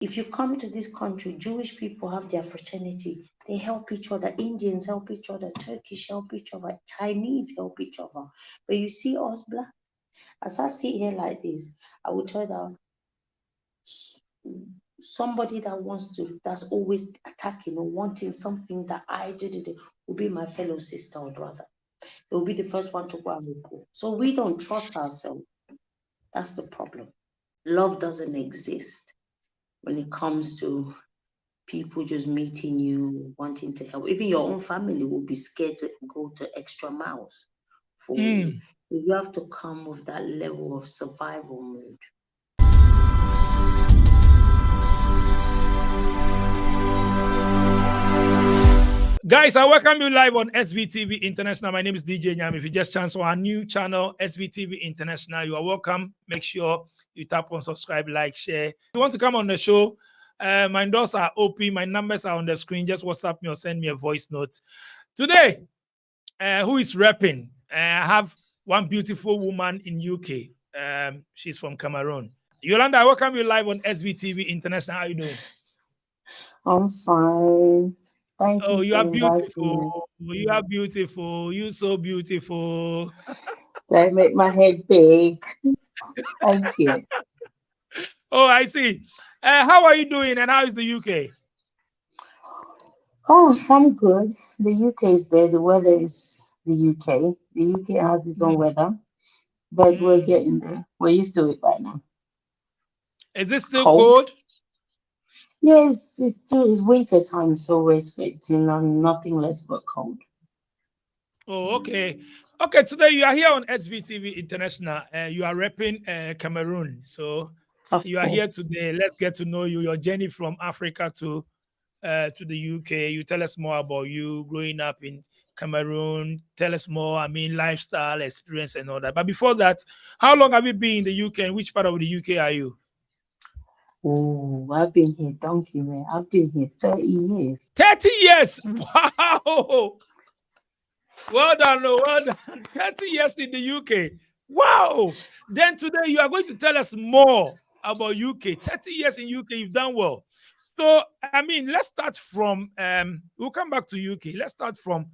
If you come to this country, Jewish people have their fraternity. They help each other. Indians help each other. Turkish help each other. Chinese help each other. But you see us black, as I sit here like this, I will tell that somebody that wants to, that's always attacking or wanting something that I did, will be my fellow sister or brother. They will be the first one to go and report. So we don't trust ourselves. That's the problem. Love doesn't exist when it comes to people just meeting you, wanting to help. Even your own family will be scared to go to extra miles for you. You have to come with that level of survival mood. Guys, I welcome you live on SBTV International. My name is DJ Nyam. If you just chance on our new channel, SBTV International, you are welcome. Make sure you tap on subscribe, like, share. If you want to come on the show, my doors are open. My numbers are on the screen. Just WhatsApp me or send me a voice note. Today, who is repping? I have one beautiful woman in UK. She's from Cameroon. Yolanda, I welcome you live on SBTV International. How are you doing? I'm fine. Thank Oh, you you for are inviting me. beautiful. You are beautiful. You so beautiful. They make my head big. Thank you. Oh, I see. How are you doing and how is the UK? Oh, I'm good. The UK is there. The weather is the UK. The UK has its own weather, but we're Mm. getting there. We're used to it right now. Is it still Cold? cold? Yes, it's still it's winter time, so we're expecting nothing less but cold. Oh, okay. Okay, today you are here on SBTV International. You are repping Cameroon. So Of you are here course. today. Let's get to know you, your journey from Africa to the UK. You tell us more about you growing up in Cameroon. Tell us more, I mean, lifestyle, experience, and all that. But before that, how long have you been in the UK and which part of the UK are you? Oh, I've been here donkey man. I've been here 30 years. 30 years. Wow. Well done, oh, well done. 30 years in the UK. Wow. Then today you are going to tell us more about UK. 30 years in UK, you've done well. So, I mean, let's start from, we'll come back to UK. Let's start from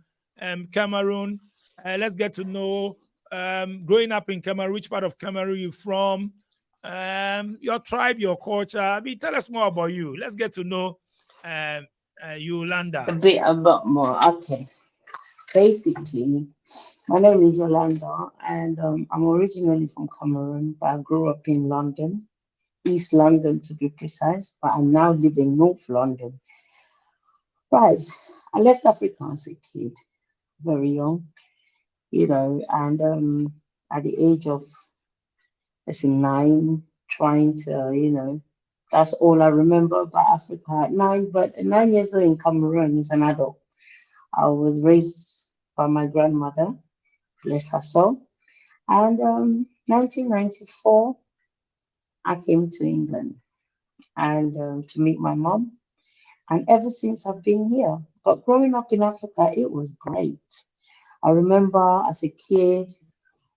Cameroon. Let's get to know growing up in Cameroon, which part of Cameroon you from, your tribe, your culture. I mean, tell us more about you. Let's get to know A Yolanda. bit about more. Okay. Basically, my name is Yolanda, and I'm originally from Cameroon, but I grew up in London, East London to be precise, but I'm now living North London. Right. I left Africa as a kid, very young, and at the age of, let's say, 9, trying to, that's all I remember about Africa at 9, but at 9 years old in Cameroon as an adult. I was raised by my grandmother, bless her soul. And 1994, I came to England and to meet my mom. And ever since I've been here. But growing up in Africa, it was great. I remember as a kid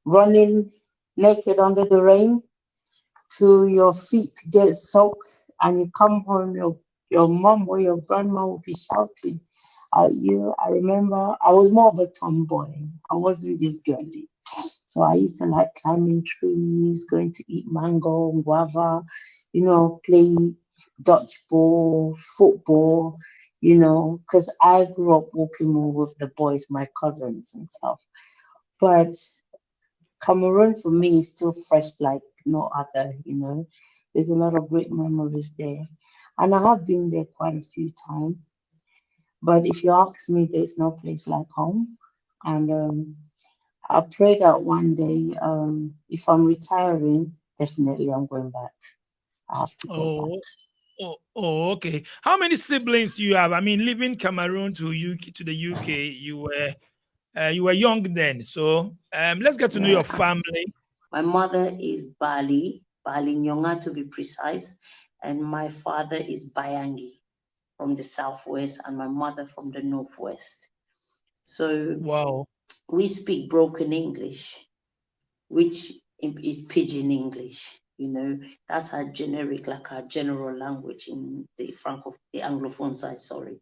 running naked under the rain to your feet get soaked, and you come home, your mom or your grandma will be shouting at you. I remember I was more of a tomboy. I wasn't this girly. So I used to like climbing trees, going to eat mango, guava, play dodgeball, football, because I grew up walking more with the boys, my cousins and stuff. But Cameroon for me is still fresh like no other, There's a lot of great memories there. And I have been there quite a few times. But if you ask me, there's no place like home. And I pray that one day, if I'm retiring, definitely I'm going back. I have to go back. Oh, okay. How many siblings you have? I mean, leaving Cameroon to UK to the UK, you were young then. So let's get to know Yeah. your family. My mother is Bali Nyonga to be precise, and my father is Bayangi from the southwest, and my mother from the northwest. So Wow. we speak broken English, which is pidgin English. You know, that's our generic, like our general language in the Anglophone side, sorry.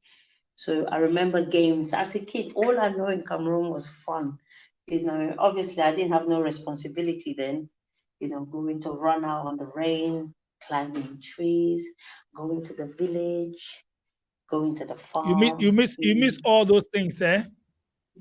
So I remember games as a kid, all I know in Cameroon was fun. You know, obviously I didn't have no responsibility then, you know, going to run out on the rain, climbing trees, going to the village, going to the farm. You miss all those things, eh?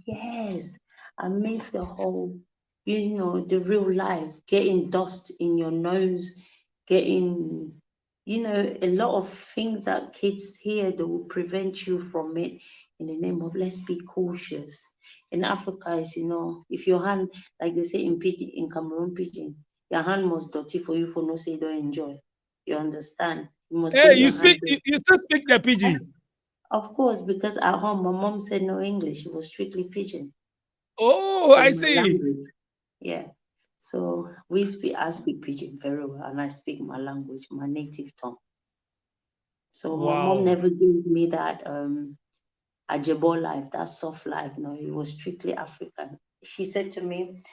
Yes, I miss the whole, you know, the real life, getting dust in your nose, getting, you know, a lot of things that kids hear that will prevent you from it in the name of let's be cautious. In Africa, is, you know, if your hand, like they say in pidgin, in Cameroon pidgin, your hand must dirty for you for no say don't enjoy. You understand? You must Hey, get your hand dirty. you still speak the PG. Of course, because at home my mom said no English. It was strictly pidgin. Oh, So I my see. language, yeah. So I speak pidgin very well, and I speak my language, my native tongue. So my mom Wow. never gave me that ajebo life, that soft life. No, it was strictly African. She said to me,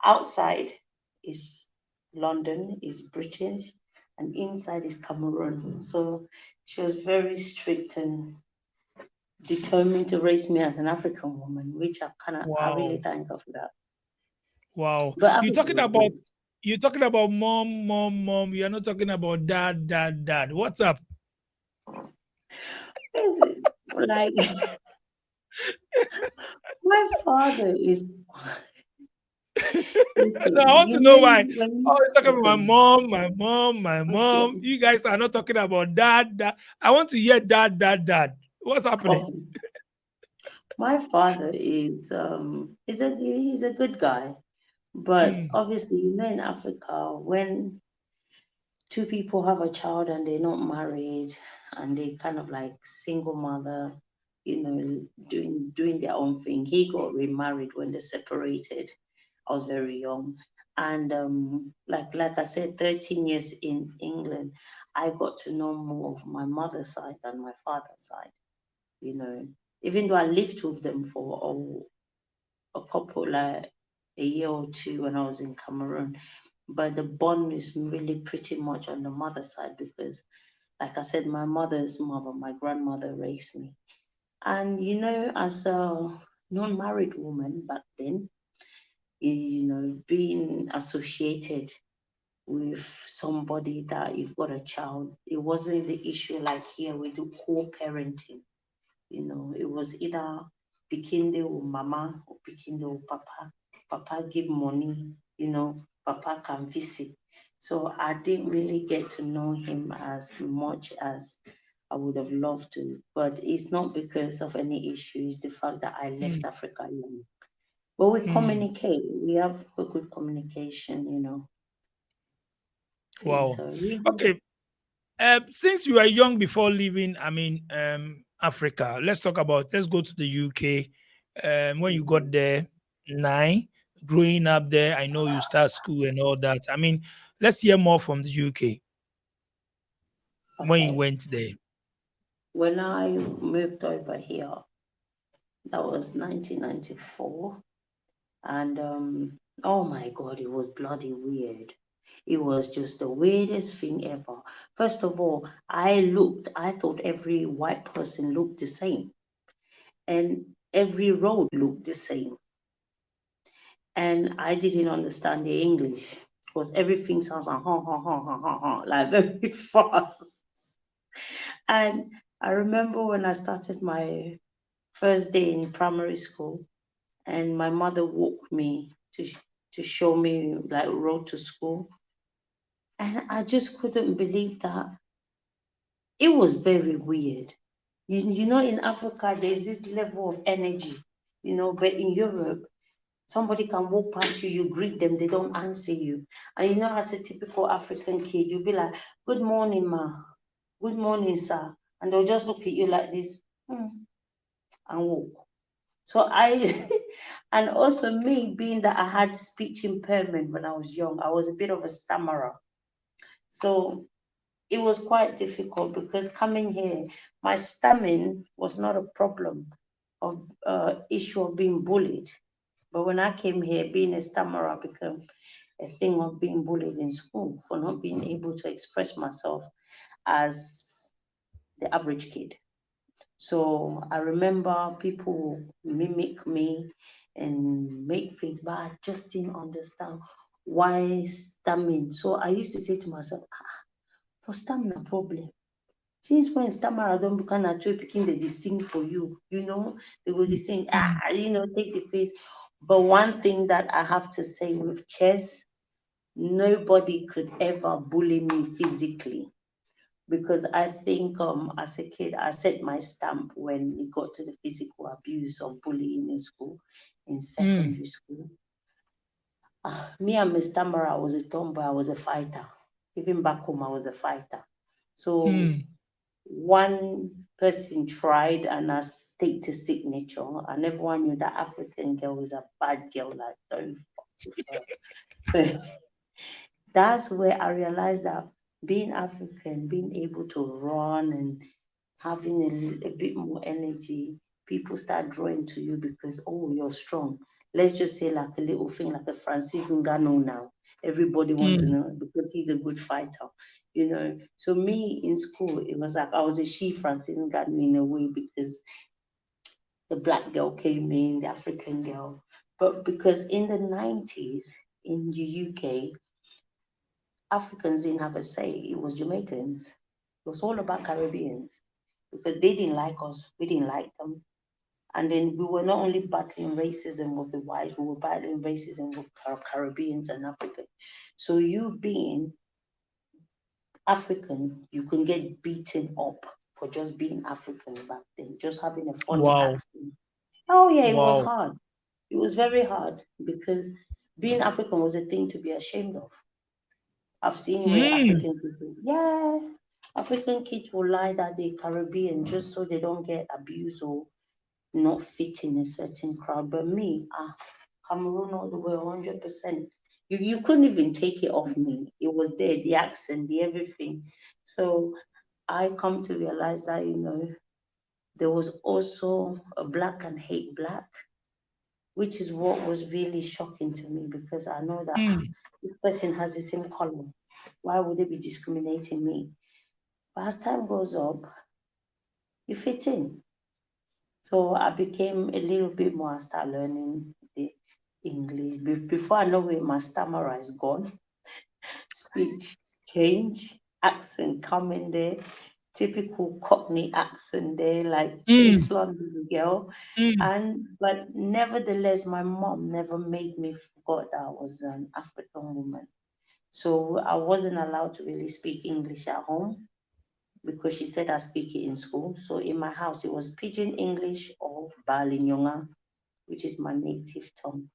outside is London, is British, and inside is Cameroon. So she was very strict and determined to raise me as an African woman, which I really Wow. thank her for that. Wow. But Africa was good. You're talking about mom, mom, mom. You're not talking about dad, dad, dad. What's up? Is it like my father is No, I listen, want to know why. when Oh, you're talking about my okay, mom, my mom, my okay, mom. You guys are not talking about dad, dad. I want to hear dad, dad, dad. What's happening? okay. My father he's a good guy, but Mm, obviously, you know, in Africa, when two people have a child and they're not married and they kind of like single mother, you know, doing their own thing. He got remarried when they separated. I was very young. And like I said, 13 years in England, I got to know more of my mother's side than my father's side, you know. Even though I lived with them for a couple like a year or two when I was in Cameroon, but the bond is really pretty much on the mother side because, like I said, my mother's mother, my grandmother raised me. And, you know, as a non married woman back then, you know, being associated with somebody that you've got a child, it wasn't the issue like here we do co parenting. You know, it was either Pikinde or mama or Pikinde or papa. Papa give money, you know, papa can visit. So I didn't really get to know him as much as I would have loved to. But it's not because of any issue, it's the fact that I left mm, Africa young. But we mm. communicate, we have a good communication, you know. Thing. Wow. So he, Okay. Since you were young before leaving, I mean, Africa, let's go to the UK. When you got mhm. there, 9, growing up there, I know you start school and all that. I mean, let's hear more from the UK when you Okay. went there. When I moved over here, that was 1994. And oh my God, it was bloody weird. It was just the weirdest thing ever. First of all, I thought every white person looked the same, and every road looked the same. And I didn't understand the English because everything sounds like ha ha ha ha ha ha, like very fast. And I remember when I started my first day in primary school, and my mother walked me to show me like road to school, and I just couldn't believe that. It was very weird. You know, in Africa there's this level of energy, you know, but in Europe somebody can walk past you, you greet them, they don't answer you. And you know, as a typical African kid, you'll be like, good morning, ma, good morning, sir, and they'll just look at you like this, and walk. So I, and also me being that I had speech impairment when I was young, I was a bit of a stammerer. So it was quite difficult because coming here, my stammering was not a problem of issue of being bullied. But when I came here, being a stammerer became a thing of being bullied in school for not being able to express myself as the average kid. So I remember people mimic me and make things, but I just didn't understand why stammering. So I used to say to myself, for stamina problem. Since when stammer don't become a two picking they sing for you, they go to sing, take the face. But one thing that I have to say with chess, nobody could ever bully me physically because I think as a kid I set my stamp when it got to the physical abuse of bullying in school, in secondary school. Me and Miss Tamara, I was a tomboy, I was a fighter. Even back home, I was a fighter. So one person tried and I staked a signature, and everyone knew that African girl is a bad girl. Like, don't fuck with her. That's where I realized that being African, being able to run and having a bit more energy, people start drawing to you because, oh, you're strong. Let's just say like a little thing like a Francis Ngannou now. Everybody wants to know because he's a good fighter. So me in school, it was like I was a she Francis Ngannou in a way because the black girl came in, the African girl. But because in the 90s in the UK, Africans didn't have a say. It was Jamaicans. It was all about Caribbeans because they didn't like us. We didn't like them. And then we were not only battling racism with the whites, we were battling racism with Caribbeans and Africans. So you being African, you can get beaten up for just being African back then, just having a funny Wow. accent. Oh yeah, it was Wow. hard. It was very hard because being African was a thing to be ashamed of. I've seen where African people, yeah, African kids will lie that they're Caribbean just so they don't get abused or not fit in a certain crowd. But me, Cameroon all the way, 100%. You couldn't even take it off me. It was there, the accent, the everything. So I come to realize that, there was also a black and hate black, which is what was really shocking to me because I know that this person has the same color. Why would they be discriminating me? But as time goes up, you fit in. So I became a little bit more, I started learning the English. Before I know it, my stammer is gone. Speech change, accent coming there, typical Cockney accent there, like East London girl. But nevertheless, my mom never made me forget that I was an African woman. So I wasn't allowed to really speak English at home because she said I speak it in school. So in my house, it was Pidgin English or Balinyonga, which is my native tongue.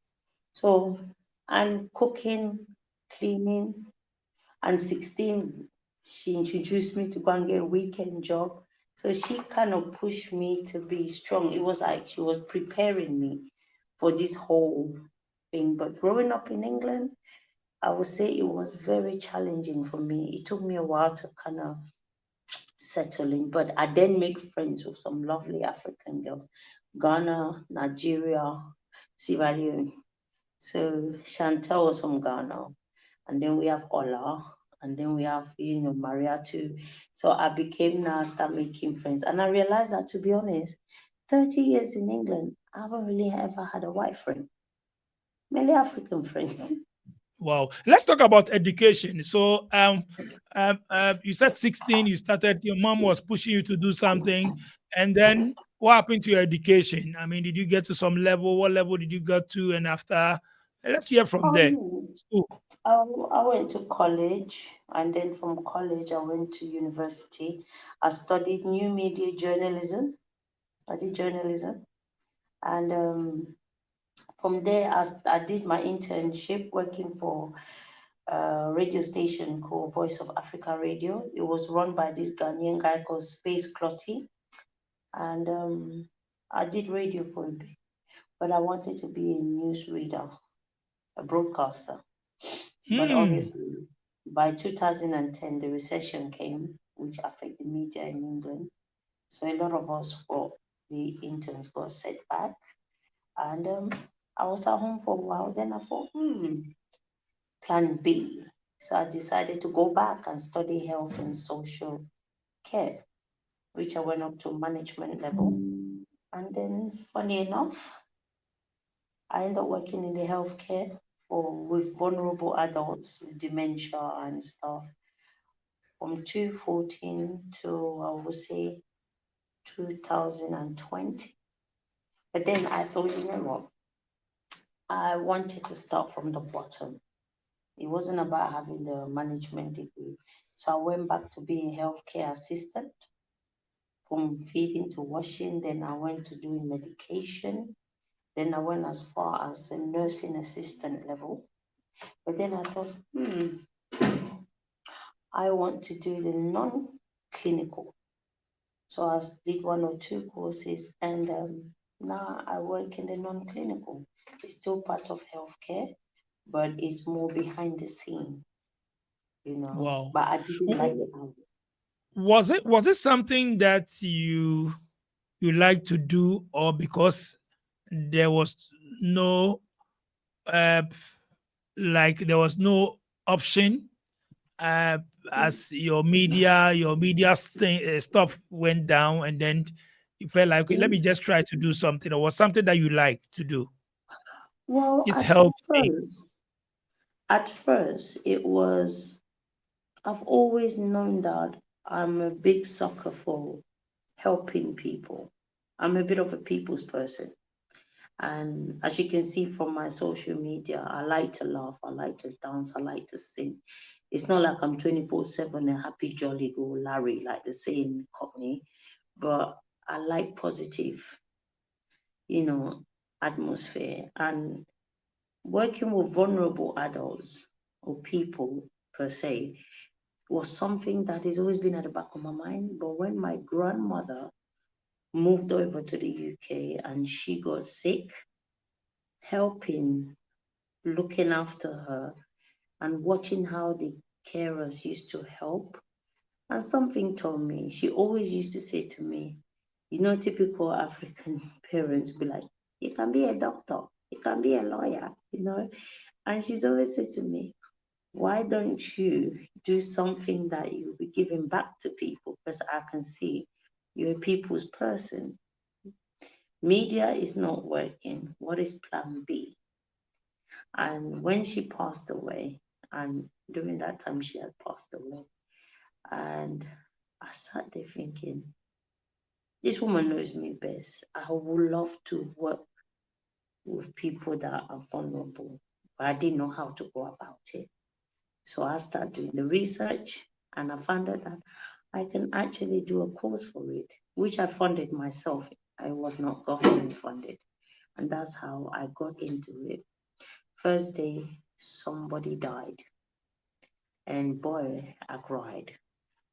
So I'm cooking, cleaning, and 16, she introduced me to go and get a weekend job. So she kind of pushed me to be strong. It was like she was preparing me for this whole thing. But growing up in England, I would say it was very challenging for me. It took me a while to kind of settle in, but I then make friends with some lovely African girls, Ghana, Nigeria, Sierra Leone. So Chantel was from Ghana, and then we have Ola, and then we have Maria too. So I became now start making friends, and I realized that to be honest, 30 years in England, I haven't really ever had a white friend, mainly African friends. Wow. Let's talk about education. So, you said 16, you started, your mom was pushing you to do something. And then what happened to your education? I mean, did you get to some level? What level did you get to? And after, let's hear from there. Um, School. I went to college, and then from college, I went to university. I studied new media journalism. I did journalism, and from there, I did my internship working for a radio station called Voice of Africa Radio. It was run by this Ghanaian guy called Space Clotty, and I did radio for a bit, but I wanted to be a newsreader, a broadcaster. But obviously, by 2010, the recession came, which affected media in England. So a lot of us got the interns got set back, and I was at home for a while. Then I thought, plan B. So I decided to go back and study health and social care, which I went up to management level. And then, funny enough, I ended up working in the healthcare with vulnerable adults with dementia and stuff from 2014 to I would say 2020. But then I thought, you know what? I wanted to start from the bottom. It wasn't about having the management degree. So I went back to being a healthcare assistant from feeding to washing. Then I went to doing medication. Then I went as far as the nursing assistant level. But then I thought, I want to do the non-clinical. So I did one or two courses, and now I work in the non-clinical. It's still part of healthcare, but it's more behind the scene, Wow. But I didn't like the hours. Was it something that you like to do, or because there was no uh there was no option, uh as your media stuff went down, and then you felt like, okay, let me just try to do something, or was something that you like to do, Well, this health thing? at first, it was, I've always known that I'm a big sucker for helping people. I'm a bit of a people's person. And as you can see from my social media, I like to laugh, I like to dance, I like to sing. It's not like I'm 24/7 a happy, jolly go Larry, like they say in Cockney, but I like positive, you know, atmosphere. And working with vulnerable adults or people per se was something that has always been at the back of my mind. But when my grandmother moved over to the UK and she got sick, helping, looking after her, and watching how the carers used to help. And something told me, she always used to say to me, typical African parents be like, you can be a doctor, you can be a lawyer. And she's always said to me, why don't you do something that you'll be giving back to people? Because I can see you're a people's person. Media is not working. What is plan B? And when she passed away, and during that time she had passed away, and I sat there thinking, this woman knows me best. I would love to work with people that are vulnerable, but I didn't know how to go about it. So I started doing the research, and I found out that I can actually do a course for it, which I funded myself. I was not government funded. And that's how I got into it. First day, somebody died. And boy, I cried.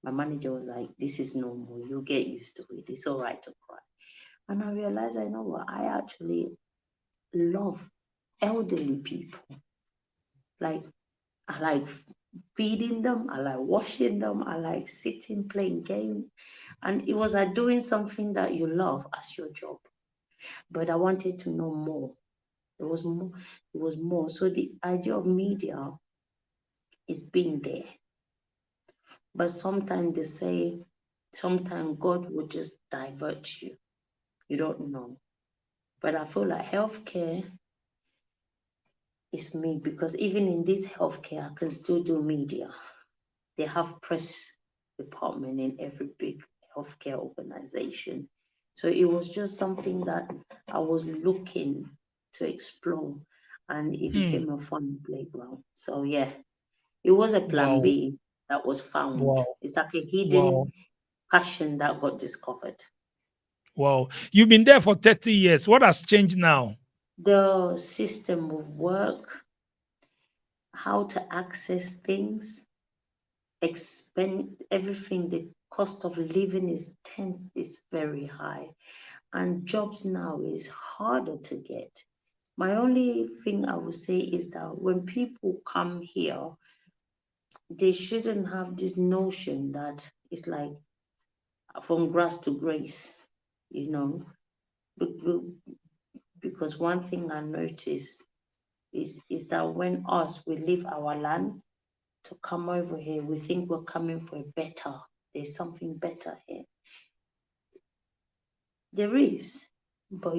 My manager was like, this is normal. You get used to it. It's all right to cry. And I realized, I know what, I actually love elderly people. Like, I like feeding them, I like washing them, I like sitting, playing games. And it was like doing something that you love as your job. But I wanted to know more. There was more. It was more. So the idea of media is being there. But sometimes they say, sometimes God will just divert you. You don't know. But I feel like healthcare is me, because even in this healthcare, I can still do media. They have press department in every big healthcare organization. So it was just something that I was looking to explore, and it Hmm. became a fun playground. So yeah, it was a plan Wow. B that was found. Wow. It's like a hidden Wow. passion that got discovered. Wow. You've been there for 30 years. What has changed now? The system of work, how to access things, expend everything, the cost of living is very high, and jobs now is harder to get. My only thing I would say is that when people come here, they shouldn't have this notion that it's like from grass to grace, you know. Be- be- Because one thing I noticed is that when we leave our land to come over here, we think we're coming for a better. There's something better here. There is, but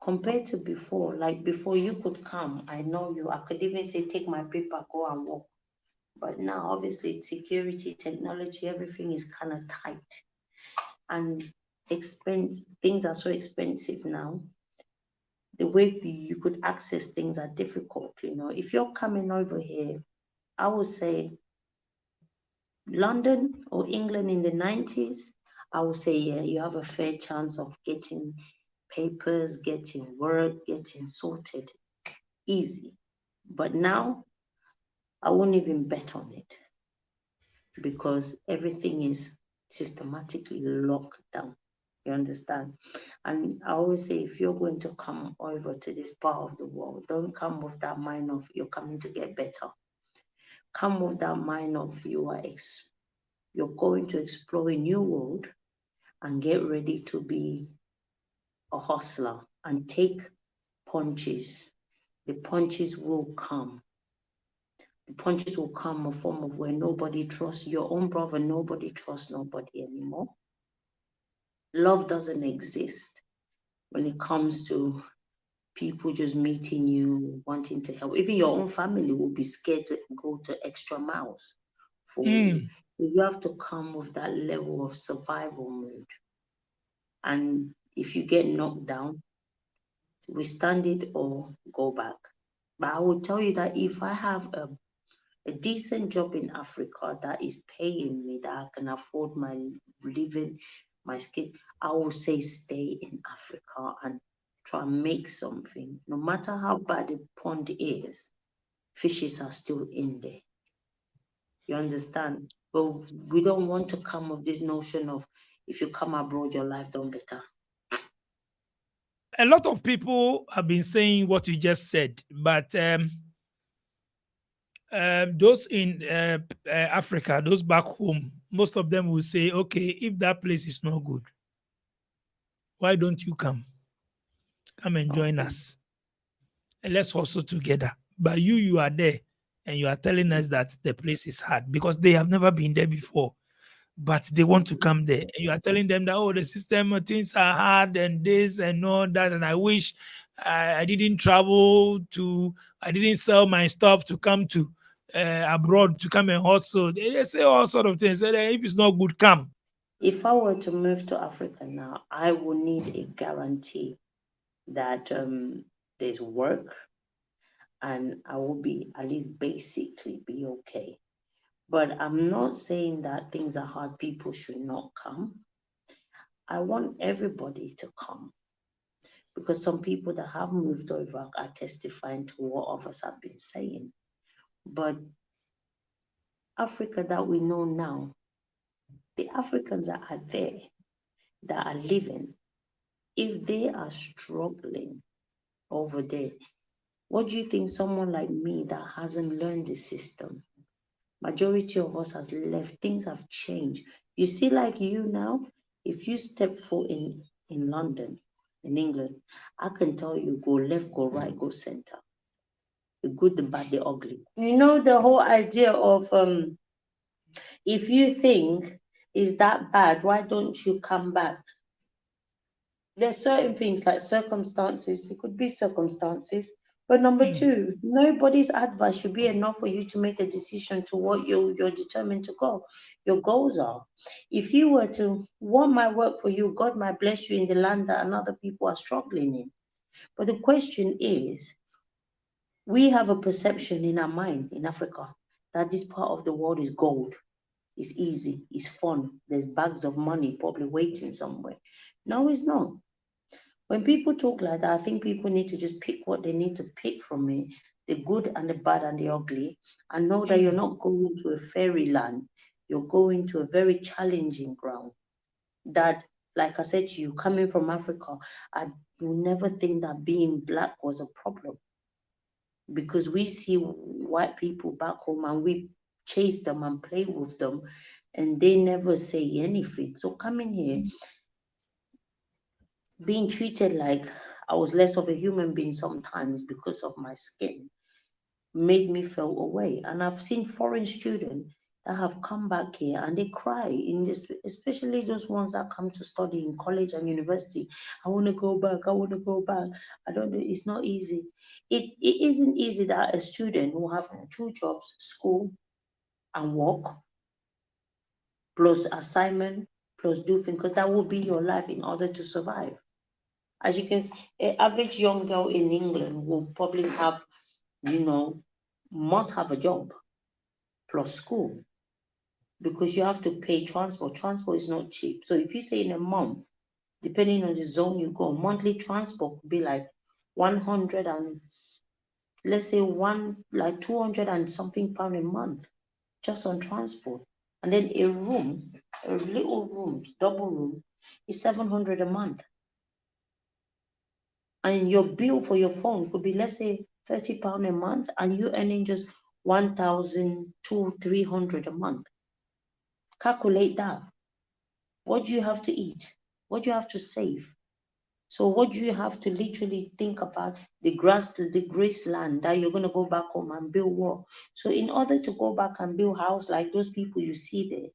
compared to before, like before you could come, I know you. I could even say, take my paper, go and walk. But now, obviously, security, technology, everything is kind of tight, and things are so expensive now. The way you could access things are difficult. If you're coming over here, I would say London or England in the 90s, I would say, yeah, you have a fair chance of getting papers, getting work, getting sorted easy. But now, I won't even bet on it because everything is systematically locked down. You understand? And I always say, if you're going to come over to this part of the world, don't come with that mind of you're coming to get better. Come with that mind of you're going to explore a new world and get ready to be a hustler and take punches. The punches will come. The punches will come in a form of where nobody trusts your own brother, nobody trusts nobody anymore. Love doesn't exist when it comes to people just meeting you, wanting to help. Even your own family will be scared to go to extra miles for you. You have to come with that level of survival mood. And if you get knocked down, withstand it or go back. But I will tell you that if I have a decent job in Africa that is paying me, that I can afford my living, my skin, I will say stay in Africa and try and make something. No matter how bad the pond is, fishes are still in there. You understand? But we don't want to come with this notion of if you come abroad, your life don't better. A lot of people have been saying what you just said, but those in Africa, those back home, most of them will say, okay, if that place is not good, why don't you come? Come and join us. And let's hustle together. But you are there and you are telling us that the place is hard because they have never been there before, but they want to come there. And you are telling them that, oh, the system, things are hard and this and all that. And I wish I didn't I didn't sell my stuff to come to abroad to come and hustle. They say all sort of things. Say, if it's not good, come. If I were to move to Africa now, I will need a guarantee that there's work and I will be at least basically be okay. But I'm not saying that things are hard, people should not come. I want everybody to come because some people that have moved over are testifying to what others have been saying. But Africa that we know now, the Africans that are there, that are living, if they are struggling over there, what do you think someone like me that hasn't learned the system, majority of us has left, things have changed. You see, like you now, if you step foot in London, in England, I can tell you go left, go right, go center. The good, the bad, the ugly. You know the whole idea of if you think is that bad, why don't you come back? There's certain things like circumstances. It could be circumstances. But number two, nobody's advice should be enough for you to make a decision to what you're determined to go. Your goals are. If you were to want my work for you, God might bless you in the land that another people are struggling in. But the question is, we have a perception in our mind in Africa that this part of the world is gold. It's easy, it's fun. There's bags of money probably waiting somewhere. No, it's not. When people talk like that, I think people need to just pick what they need to pick from me, the good and the bad and the ugly, and know that you're not going to a fairyland. You're going to a very challenging ground. That, like I said to you, coming from Africa, I will never think that being black was a problem because we see white people back home and we chase them and play with them and they never say anything. So coming here, being treated like I was less of a human being sometimes because of my skin, made me feel away. And I've seen foreign students that have come back here and they cry in this, especially those ones that come to study in college and university. I want to go back. I want to go back. I don't know. It's not easy. It isn't easy that a student will have two jobs, school and work, plus assignment, plus do things, because that will be your life in order to survive. As you can see, an average young girl in England will probably have, you know, must have a job plus school, because you have to pay transport. Transport is not cheap. So if you say in a month, depending on the zone you go, monthly transport could be like 100 and let's say one like 200 and something pound a month just on transport. And then a room, a little room, double room, is 700 a month. And your bill for your phone could be, let's say, £30 a month, and you earning just 1,200-300 a month. Calculate that. What do you have to eat? What do you have to save? So what do you have to literally think about the grace land that you're gonna go back home and build what? So in order to go back and build house like those people you see there,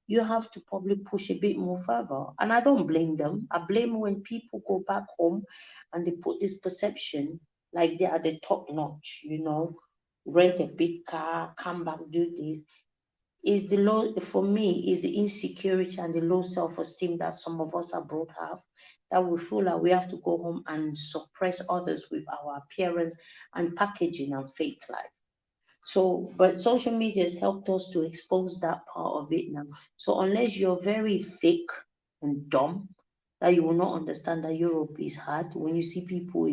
you have to probably push a bit more further. And I don't blame them. I blame when people go back home and they put this perception like they are the top notch, rent a big car, come back, do this. Is the low, for me, is the insecurity and the low self-esteem that some of us abroad have, that we feel like we have to go home and suppress others with our appearance and packaging and fake life. So, but social media has helped us to expose that part of it now. So unless you're very thick and dumb, that you will not understand that Europe is hard. When you see people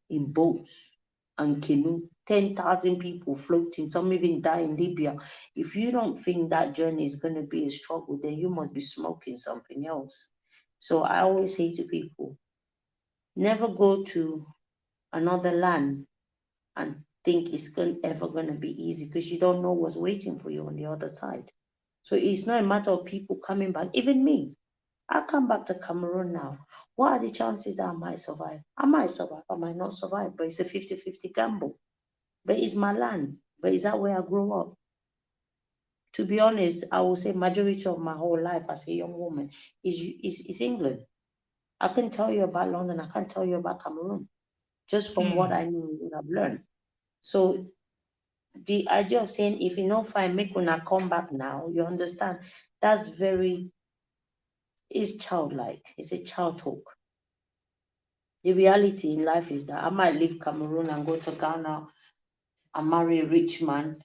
in boats and canoe, 10,000 people floating, some even die in Libya. If you don't think that journey is going to be a struggle, then you must be smoking something else. So I always say to people, never go to another land and think it's ever going to be easy, because you don't know what's waiting for you on the other side. So it's not a matter of people coming back. Even me, I come back to Cameroon now. What are the chances that I might survive? I might survive, I might not survive, but it's a 50-50 gamble. But it's my land. But is that where I grew up? To be honest, I will say majority of my whole life as a young woman is England. I can't tell you about London. I can't tell you about Cameroon, just from what I knew, what I've learned. So the idea of saying, if you don't find, make una come back now, you understand, that's very, is childlike. It's a child talk. The reality in life is that I might leave Cameroon and go to Ghana and marry a rich man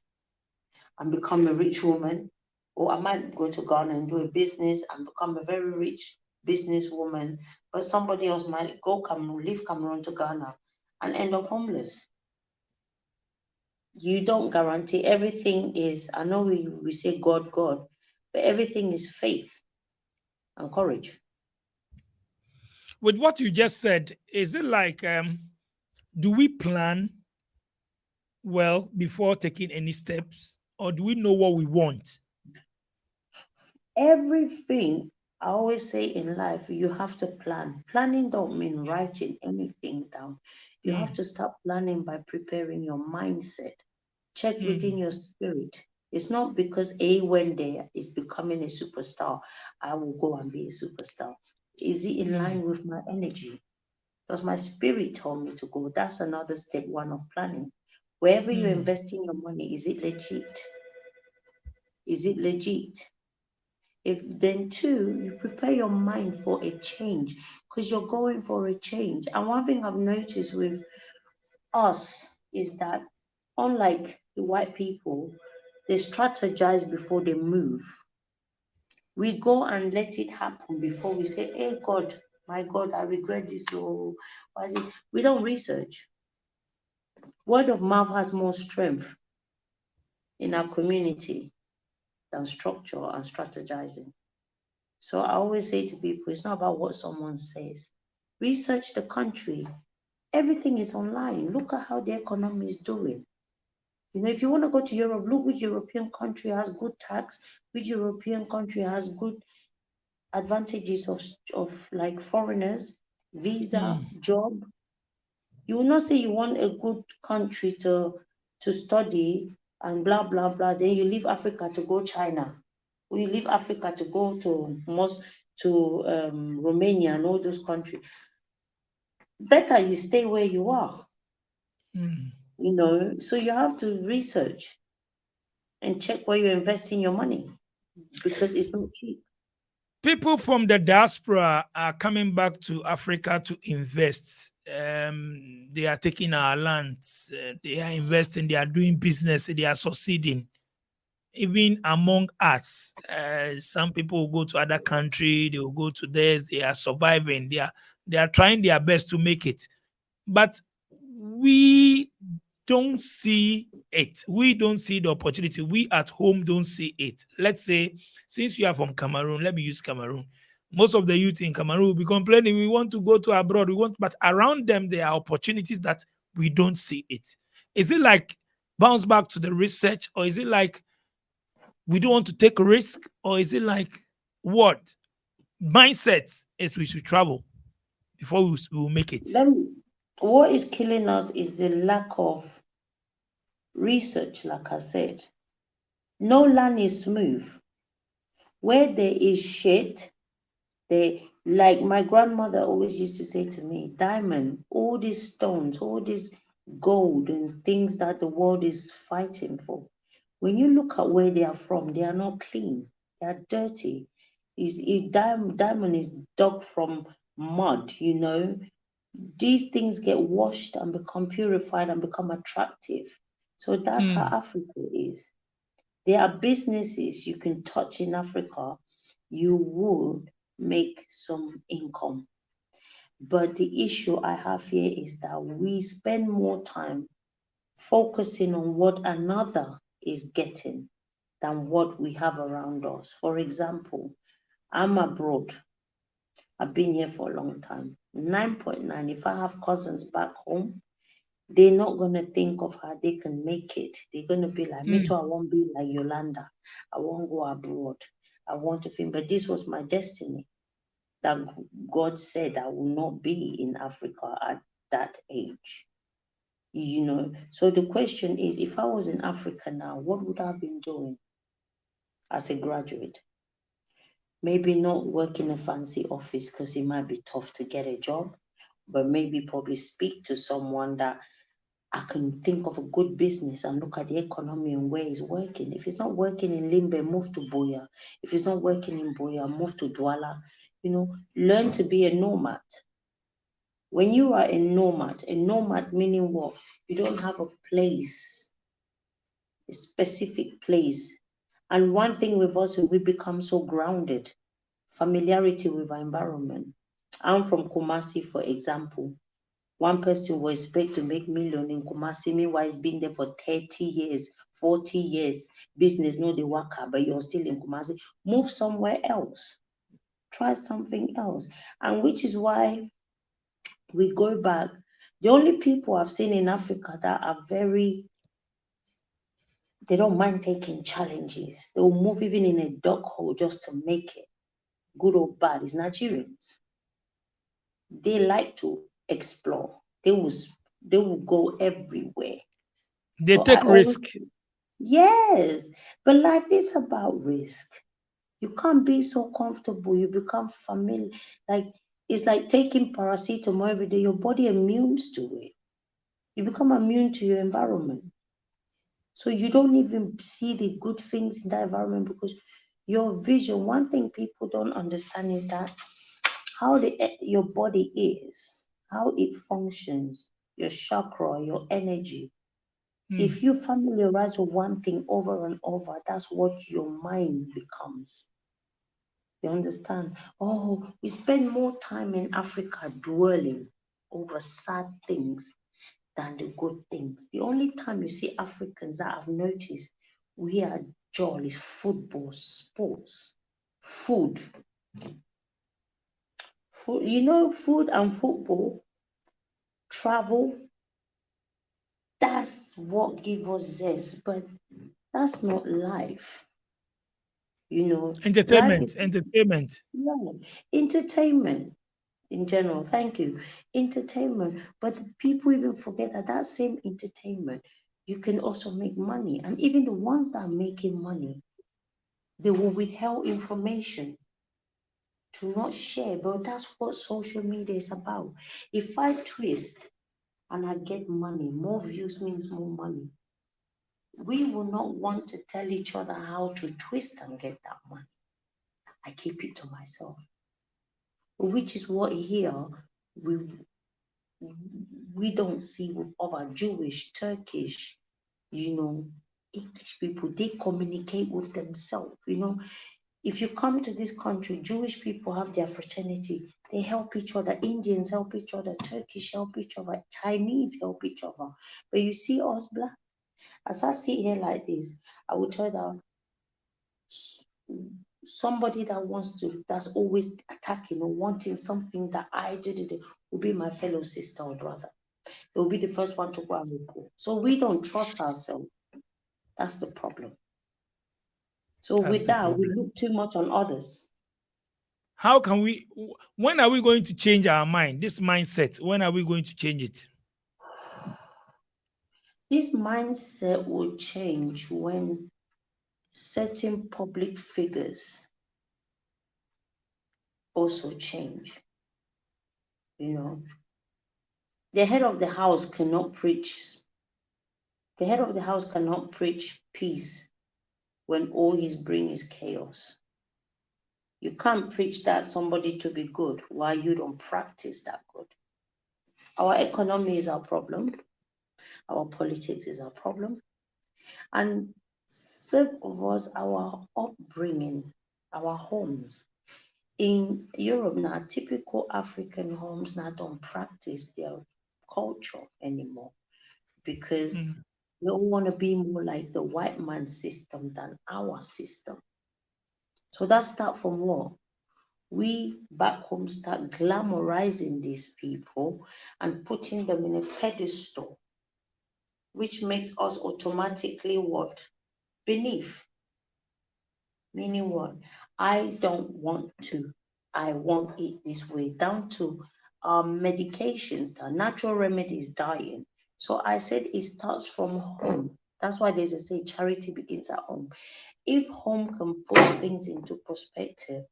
and become a rich woman, or I might go to Ghana and do a business and become a very rich businesswoman, but somebody else might go Cameroon, leave Cameroon to Ghana and end up homeless. You don't guarantee. Everything is, I know we say God, God, but everything is faith and courage. With what you just said, is it like, do we plan well before taking any steps, or do we know what we want? Everything, I always say in life, you have to plan. Planning don't mean writing anything down. You have to start planning by preparing your mindset. Check within your spirit. It's not because A went there is becoming a superstar, I will go and be a superstar. Is it in line with my energy? Does my spirit tell me to go? That's another step one of planning. Wherever you're investing your money, is it legit? Is it legit? If then two, you prepare your mind for a change, because you're going for a change. And one thing I've noticed with us is that, unlike the white people, they strategize before they move. We go and let it happen before we say, hey God, my God, I regret this. Oh, why is it? We don't research. Word of mouth has more strength in our community than structure and strategizing. So I always say to people, it's not about what someone says. Research the country. Everything is online. Look at how the economy is doing. If you want to go to Europe, look which European country has good tax, which European country has good advantages of like foreigners, visa, job. You will not say you want a good country to study and blah blah blah. Then you leave Africa to go China, or you leave Africa to go to Romania and all those countries. Better you stay where you are, Mm. So you have to research and check where you're investing your money because it's not cheap. People from the diaspora are coming back to Africa to invest. They are taking our lands. They are investing. They are doing business. They are succeeding. Even among us, some people will go to other country. They will go to theirs. They are surviving. They are trying their best to make it. But we don't see it. We don't see the opportunity. We at home don't see it. Let's say, since you are from Cameroon, let me use Cameroon. Most of the youth in Cameroon will be complaining, we want to go to abroad, but around them, there are opportunities that we don't see it. Is it like bounce back to the research, or is it like we don't want to take a risk, or is it like what? Mindset is we should travel before we will make it. What is killing us is the lack of research, like I said. No land is smooth. Where there is shit, like my grandmother always used to say to me, diamond, all these stones, all this gold and things that the world is fighting for. When you look at where they are from, they are not clean. They are dirty. Diamond is dug from mud. These things get washed and become purified and become attractive. So that's how Hmm. Africa is. There are businesses you can touch in Africa, you would make some income. But the issue I have here is that we spend more time focusing on what another is getting than what we have around us. For example, I'm abroad. I've been here for a long time. 9.9, if I have cousins back home, they're not going to think of how they can make it. They're going to be like, me Hmm. too, I won't be like Yolanda. I won't go abroad. I want to film. But this was my destiny that God said I will not be in Africa at that age. So the question is, if I was in Africa now, what would I have been doing as a graduate? Maybe not work in a fancy office because it might be tough to get a job, but maybe probably speak to someone that I can think of a good business and look at the economy and where it's working. If it's not working in Limbe, move to Boya. If it's not working in Boya, move to Douala. Learn to be a nomad. When you are a nomad meaning what? You don't have a place, a specific place. And one thing with us, we become so grounded, familiarity with our environment. I'm from Kumasi, for example. One person will expect to make million in Kumasi, meanwhile he's been there for 30 years, 40 years. Business no they work out, but you're still in Kumasi. Move somewhere else. Try something else. And which is why we go back. The only people I've seen in Africa that are they don't mind taking challenges. They will move even in a dog hole just to make it, good or bad, is Nigerians. They like to explore. They will go everywhere. They So I take always, risk. yes, but life is about risk. You can't be so comfortable. You become familiar. Like it's like taking paracetamol every day. Your body immunes to it. You become immune to your environment. So you don't even see the good things in that environment because your vision. One thing people don't understand is that how your body is, how it functions, your chakra, your energy. Hmm. If you familiarize with one thing over and over, that's what your mind becomes. You understand? Oh, we spend more time in Africa dwelling over sad things than the good things. The only time you see Africans that I've noticed we are jolly football, sports, food. Food, food and football, travel, that's what gives us zest, but that's not life. Life Entertainment. is Entertainment. yeah, entertainment. in general. Thank you. Entertainment. But people even forget that that same entertainment, you can also make money. And even the ones that are making money, they will withhold information to not share. But that's what social media is about. If I twist and I get money, more views means more money. We will not want to tell each other how to twist and get that money. I keep it to myself, which is what here we we don't see with other Jewish, Turkish, you know, English people. They communicate with themselves. You know, if you come to this country, Jewish people have their fraternity. They help each other. Indians help each other. Turkish help each other. Chinese help each other. But you see us black. As I sit here like this, I will tell that somebody that wants to, that's always attacking or wanting something that I did, will be my fellow sister or brother. They will be the first one to go and report. So we don't trust ourselves. That's the problem. So That's with the that, we problem. look too much on others. How can we, when are we going to change our mind, this mindset? When are we going to change it? This mindset will change when certain public figures also change. You know, the head of the house cannot preach. The head of the house cannot preach peace when all he's bringing is chaos. You can't preach that somebody to be good while you don't practice that good. Our economy is our problem. Our politics is our problem. And some of us, our upbringing, our homes. In Europe now, typical African homes now don't practice their culture anymore because they all want to be more like the white man's system than our system. So that start from what? We back home start glamorizing these people and putting them in a pedestal, which makes us automatically what? Beneath. Meaning what? I don't want to. I want it this way. Down to medications, the natural remedies dying. So I said it starts from home. That's why there's a say charity begins at home. If home can put things into perspective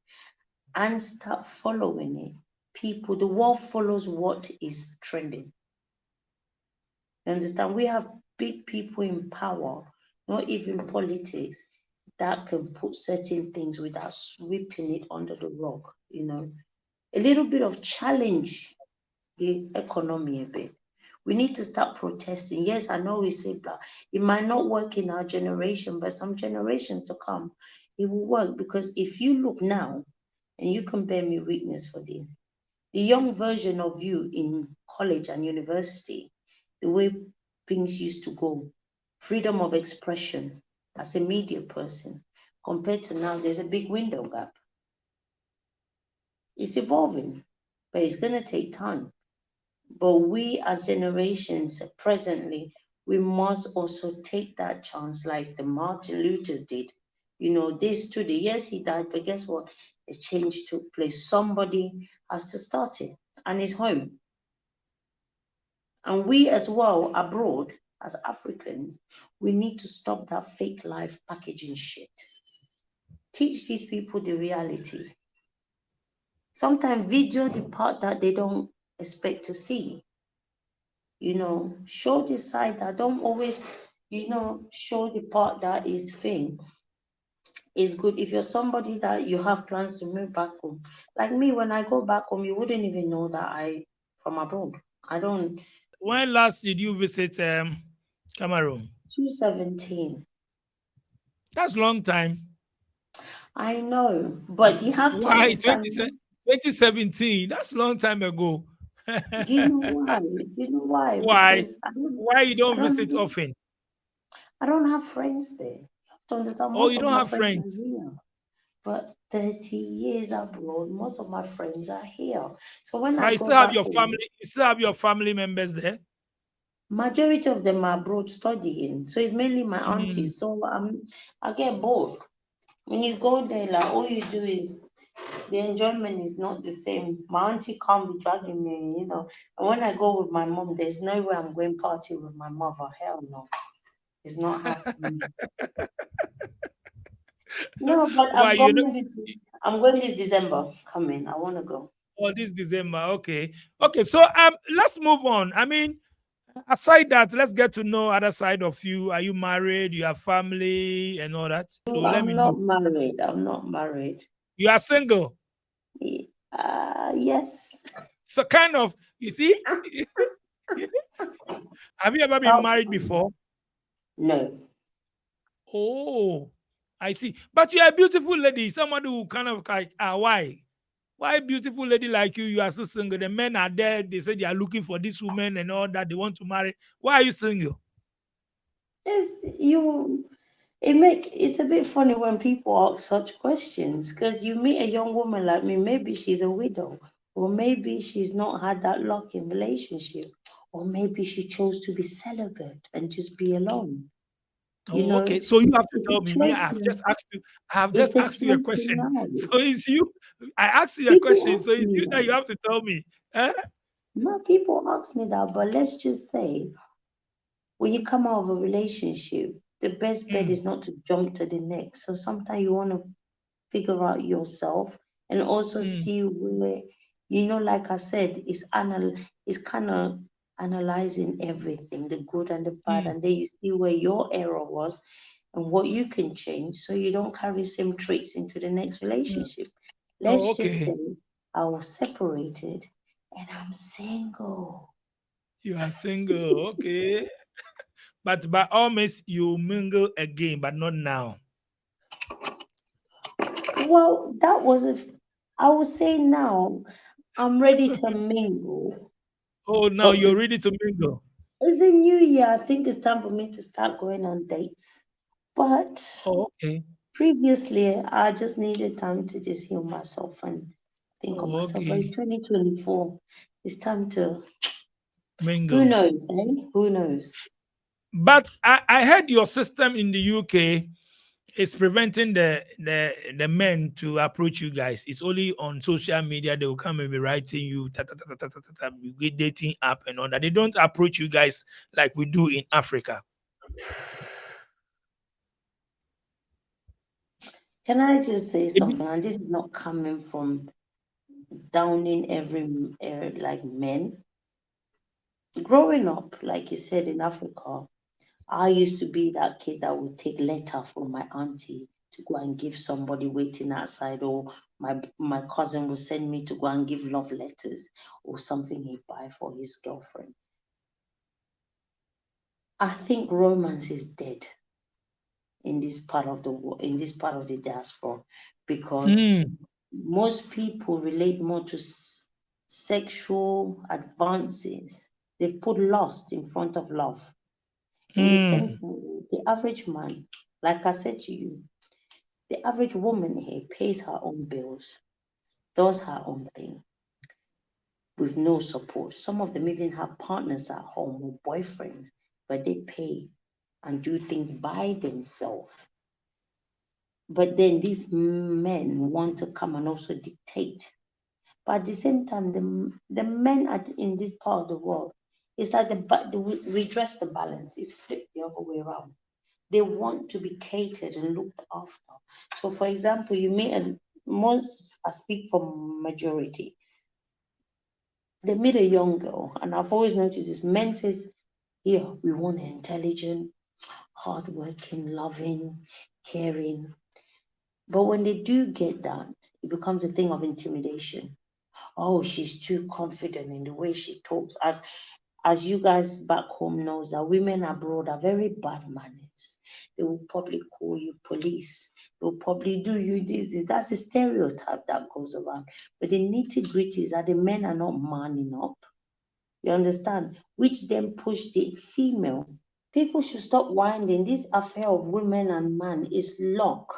and start following it, people, the world follows what is trending. You understand? We have big people in power, not even politics, that can put certain things without sweeping it under the rug. You know, a little bit of challenge the economy a bit. We need to start protesting. Yes, I know we say blah. It might not work in our generation, but some generations to come, it will work. Because if you look now, and you can bear me witness for this, the young version of you in college and university, the way things used to go, freedom of expression as a media person, compared to now, there's a big window gap. It's evolving, but it's going to take time. But we as generations presently, we must also take that chance like the Martin Luther did. You know, they stood it. Yes, he died, but guess what? A change took place. Somebody has to start it, and it's home. And we as well, abroad, as Africans, we need to stop that fake life packaging shit. Teach these people the reality. Sometimes video the part that they don't expect to see. You know, show the side that don't always, show the part that is thing. Is good if you're somebody that you have plans to move back home. Like me, when I go back home, you wouldn't even know that I from abroad. I don't. When last did you visit Cameroon? 217. That's long time. I know, but you have to Why? understand. 2017. That's long time ago. Do you know why? Do you know why? Why? Because I don't. Why you I don't don't visit have. often? I don't have friends there. You have to understand. Oh, Most you of don't my have friends are friends. here. But 30 years abroad, most of my friends are here. So when I But you go still have back your home, family. You still have your family members there. majority of them are abroad studying. So it's mainly my Mm. aunties. So I get bored. When you go there, like all you do is The enjoyment is not the same. My auntie can't be dragging me, you know. And when I go with my mom, there's no way I'm going party with my mother. Hell no. It's not happening. No, but Why you know? I'm going this December coming. I wanna go. Oh, this December. Okay. Okay. So let's move on. I mean, aside that, let's get to know other side of you. Are you married? You have family and all that. So No, let me I'm know. not married. I'm not married. You are single. Yes. So kind of, you see, have you ever been How married before? no. Oh, I see. But you're a beautiful lady. Somebody who kind of like, why? Why a beautiful lady like you are still single? The men are there. They say they are looking for this woman and all that. They want to marry. Why are you single? It's you it's a bit funny when people ask such questions because you meet a young woman like me, maybe she's a widow, or maybe she's not had that luck in relationship, or maybe she chose to be celibate and just be alone. You Oh, okay. know, So you have to it's tell a me. Me, I choice have to just asked you. I have it's just a asked you a choice to question. marry. So it's you. I asked you a People question. So ask it's me you that you that. have to tell me. Eh? No, people ask me that, but let's just say when you come out of a relationship, the best bet Mm, is not to jump to the next. So sometimes you want to figure out yourself and also mm, see where, like I said, it's kind of analyzing everything, the good and the bad, mm, and then you see where your error was and what you can change so you don't carry same traits into the next mm. relationship. Oh, Let's just okay. say I was separated and I'm single. You are single. Okay. But by all means, you mingle again, but not now. Well, I would say now I'm ready to mingle, Oh, now but you're ready to mingle. it's a new year. I think it's time for me to start going on dates. But Oh, okay. previously, I just needed time to just heal myself and think of Oh, myself. But it's okay. 2024. It's time to, who Mingle. knows, eh? Who knows? But I heard your system in the UK is preventing the men to approach you guys. It's only on social media they will come and be writing you with dating app and all that. They don't approach you guys like we do in Africa. Can I just say Maybe- something? And this is not coming from downing every like men. Growing up, like you said, in Africa, I used to be that kid that would take letter from my auntie to go and give somebody waiting outside, or my cousin would send me to go and give love letters or something he'd buy for his girlfriend. I think romance is dead in this part of the world, in this part of the diaspora, because Mm, most people relate more to sexual advances. They put lust in front of love. In the sense mm, that the average man, like I said to you, the average woman here pays her own bills, does her own thing with no support. Some of them even have partners at home or boyfriends, but they pay and do things by themselves. But then these men want to come and also dictate. But at the same time, the men in this part of the world, it's like we redress the balance. It's flipped the other way around. They want to be catered and looked after. So, for example, you meet most, I speak for majority, they meet a young girl, and I've always noticed this. Men says, "Here, we want an intelligent, hardworking, loving, caring." But when they do get that, it becomes a thing of intimidation. Oh, she's too confident in the way she talks. As you guys back home knows that women abroad are very bad manners. They will probably call you police. They'll probably do you this. That's a stereotype that goes around. But the nitty gritty is that the men are not manning up. You understand? Which then push the female. People should stop winding. This affair of women and man is luck.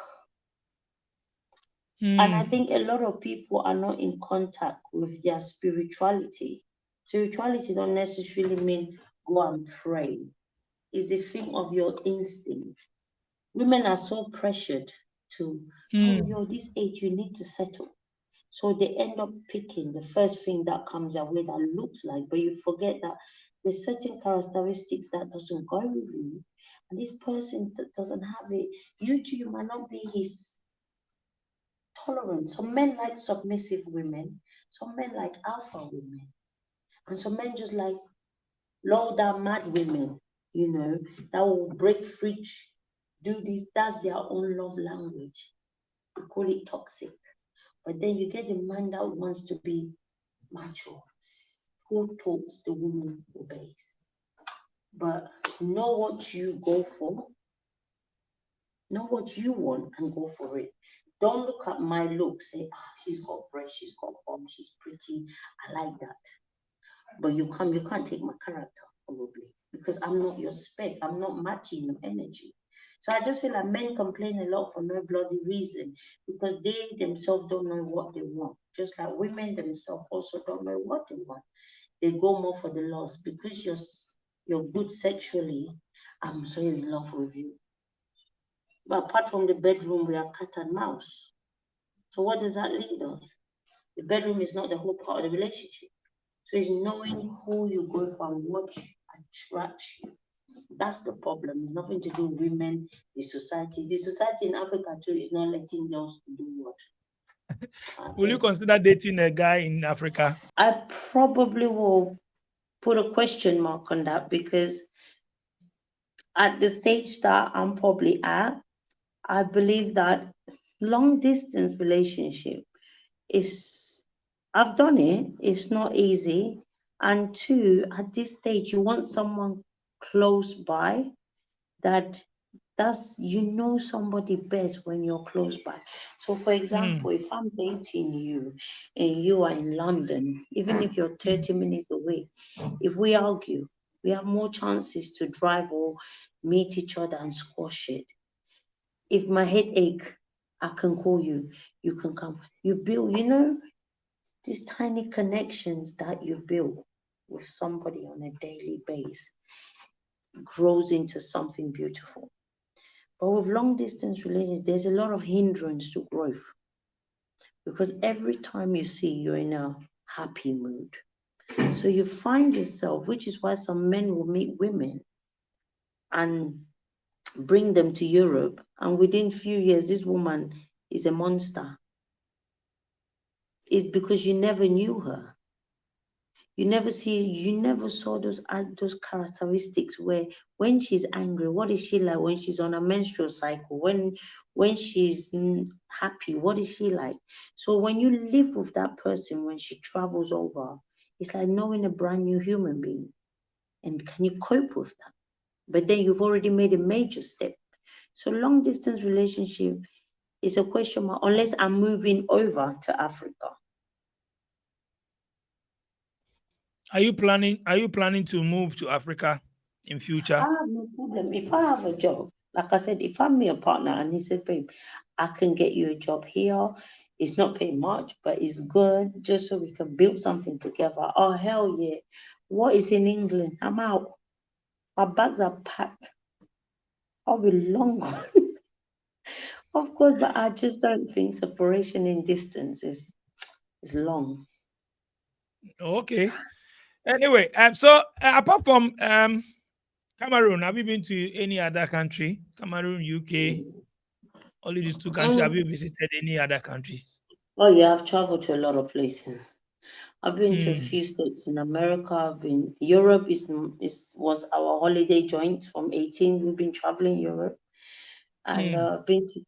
And I mm, think a lot of people are not in contact with their spirituality. Spirituality don't necessarily mean go and pray. It's a thing of your instinct. Women are so pressured to, oh, mm. you're this age, you need to settle. So they end up picking the first thing that comes their way that looks like, but you forget that there's certain characteristics that doesn't go with you. And this person doesn't have it. You too, you might not be his tolerant. Some men like submissive women, some men like alpha women, and some men just like low down mad women, that will break fridge, do this. That's their own love language. We call it toxic. But then you get the man that wants to be macho, who talks, the woman obeys. But know what you go for, know what you want, and go for it. Don't look at my look, say, she's got breast, she's got bum, she's pretty, I like that. But you can't take my character, probably, because I'm not your spec, I'm not matching your energy. So I just feel like men complain a lot for no bloody reason, because they themselves don't know what they want. Just like women themselves also don't know what they want. They go more for the loss. Because you're good sexually, I'm so in love with you. But apart from the bedroom, we are cat and mouse. So what does that lead us? The bedroom is not the whole part of the relationship. So it's knowing who you go for and what attracts you. That's the problem. It's nothing to do with women, the society. The society in Africa too is not letting girls do what. Will you consider dating a guy in Africa? I probably will put a question mark on that, because at the stage that I'm probably at, I believe that long distance relationship is, I've done it, it's not easy. And two, at this stage, you want someone close by that somebody best when you're close by. So for example, if I'm dating you and you are in London, even if you're 30 minutes away, if we argue, we have more chances to drive or meet each other and squash it. If my head ache, I can call you, you can come. You build, these tiny connections that you build with somebody on a daily basis grows into something beautiful. But with long distance relationships, there's a lot of hindrance to growth, because every time you see, you're in a happy mood. So you find yourself, which is why some men will meet women and bring them to Europe, and within a few years, this woman is a monster. It's because you never knew her. You never saw those characteristics where when she's angry, what is she like? When she's on a menstrual cycle, when she's happy, what is she like? So when you live with that person, when she travels over, it's like knowing a brand new human being. And can you cope with that? But then you've already made a major step. So long distance relationship is a question mark unless I'm moving over to Africa. Are you planning to move to Africa in future? I have no problem. If I have a job, like I said, if I'm your partner and he said, babe, I can get you a job here. It's not paying much, but it's good, just so we can build something together. Oh, hell yeah. What is in England? I'm out. My bags are packed. I'll be long gone. Of course, but I just don't think separation in distance is long. Okay. Anyway, so apart from Cameroon, have you been to any other country? Cameroon, UK, only these two countries. Have you visited any other countries? Oh yeah, I've traveled to a lot of places. I've been to a Hmm. few states in America. I've been Europe was our holiday joint from 18. We've been traveling Europe, and Hmm. been to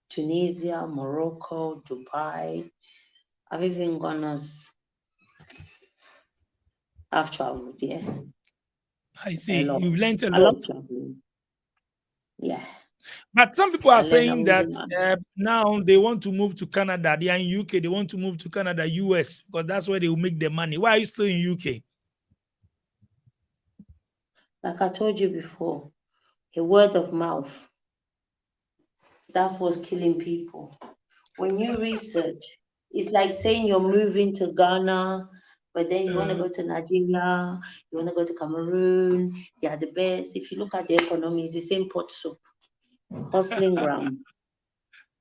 Tunisia, Morocco, Dubai. I've even gone as I've traveled, yeah, I a see. lot. You've learned a I love lot. traveling. Yeah, But some people are I learn saying that amazing. now they want to move to Canada. They are in UK. They want to move to Canada, US, because that's where they will make the money. Why are you still in UK? Like I told you before, a word of mouth. That's what's killing people. When you research, it's like saying you're moving to Ghana, but then you want to Uh, go to Nigeria, you want to go to Cameroon. They are the best. If you look at the economy, it's the same pot soup, hustling ground.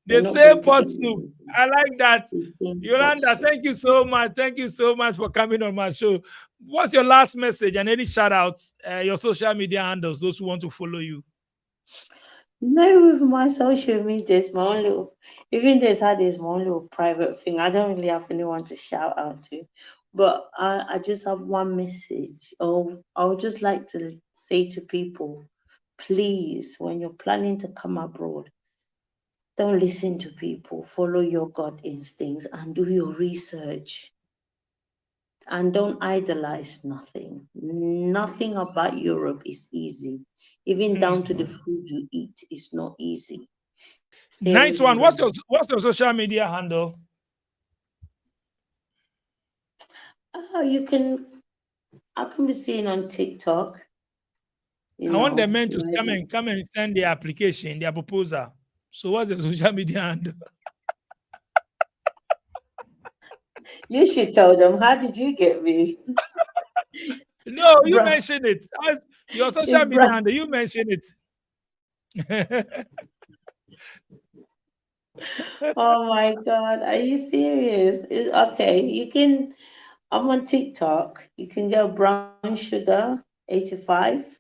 We're The not same going to pot get soup. married. I like that. The same Yolanda, person. thank you so much. Thank you so much for coming on my show. What's your last message and any shout outs, your social media handles, those who want to follow you? No, with my social media, it's my own little, even there's my own little private thing. I don't really have anyone to shout out to. But I just have one message. Or I would just like to say to people, please, when you're planning to come abroad, don't listen to people. Follow your gut instincts and do your research. And don't idolize nothing. Nothing about Europe is easy. Even down to the food you eat is not easy. Nice Stay one. away. What's your social media handle? Oh, I can be seen on TikTok, you I want the know, men to come maybe. and send their application, their proposal. So what's the social media handle? You should tell them, how did you get me? No, you Bro, mentioned it. Your social it's media bro. handle, you mentioned it. Oh my God, are you serious? Okay, I'm on TikTok. You can go brown sugar 85.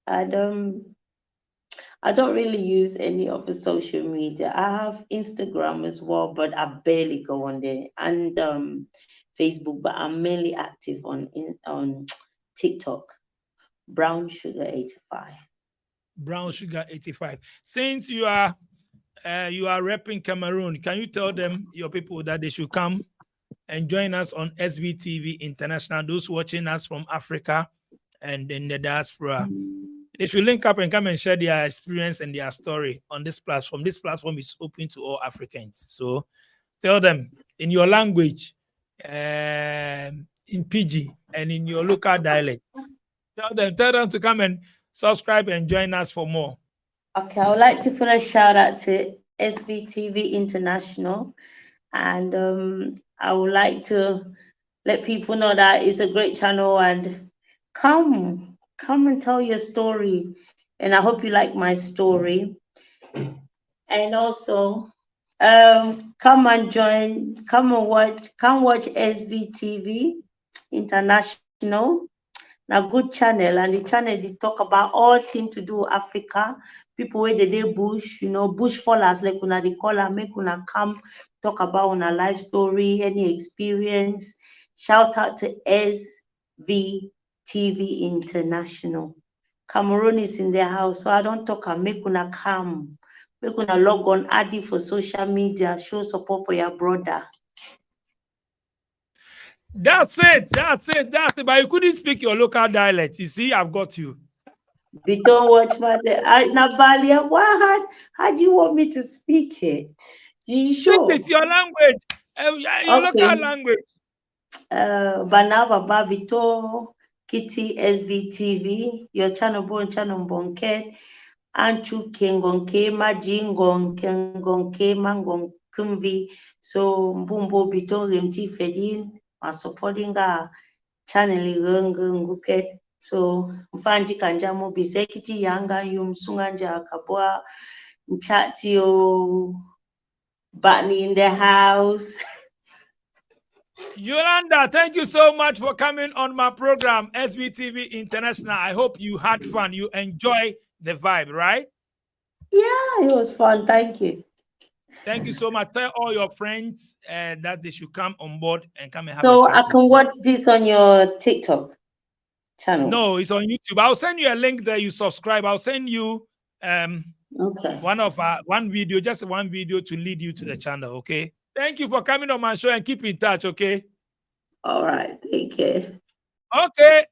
And I don't really use any of the social media. I have Instagram as well, but I barely go on there, and Facebook, but I'm mainly active on TikTok. Brown Sugar 85. Brown Sugar 85. Since you are repping Cameroon, can you tell them, your people, that they should come and join us on SBTV International? Those watching us from Africa and in the diaspora, they should link up and come and share their experience and their story on this platform. This platform is open to all Africans. So tell them in your language, in PG, and in your local dialect. Tell them to come and subscribe and join us for more. Okay, I would like to put a shout out to SBTV International, and I would like to let people know that it's a great channel, and come and tell your story, and I hope you like my story. And also, come watch SBTV International. Now, good channel, and the channel they talk about all things to do with Africa. People where they bush, bush fallers like una they call her, make una come talk about una life story, any experience. Shout out to SVTV International. Cameroon is in their house, so I don't talk and make una come. Make una log on, add it for social media, show support for your brother. That's it. That's it. That's it. But you couldn't speak your local dialect. You see, I've got you. Victor watch my Navalia. How do you want me to speak it? You Speak sure? it, your language, your local Okay. language. Banava Babito, Kitty SBTV, your channel bonket, Anchu Kengonke, Majingon, Kengonke, Mangon Kumbi, so Mbumbo Bito, Remti Fedin, my supporting channel Nguket. So mfanji kanjamo bisekiti yanga yumsunganja kabwa nchatio Batney in the house. Yolanda, thank you so much for coming on my program, SBTV International. I hope you had fun. You enjoy the vibe, right? Yeah, it was fun. Thank you. Thank you so much. Tell all your friends that they should come on board and come and have a So chat I with can you. watch this on your TikTok channel. No, it's on YouTube. I'll send you a link there. You subscribe. I'll send you Okay. one video, just one video to lead you to the channel. Okay. Thank you for coming on my show and keep in touch. Okay. All right. Take care. Okay.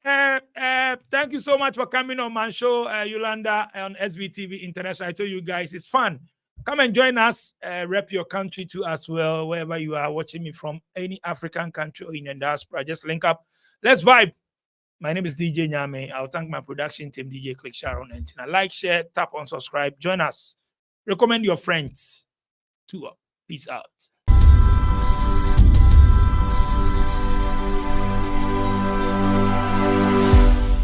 Thank you so much for coming on my show, Yolanda, on SBTV International. I told you guys it's fun. Come and join us. Rep your country too as well, wherever you are watching me from, any African country or in the diaspora. Just link up. Let's vibe. My name is DJ Nyame. I'll thank my production team, DJ Click Sharon and Tina. Like, share, tap on subscribe. Join us. Recommend your friends to. Peace out.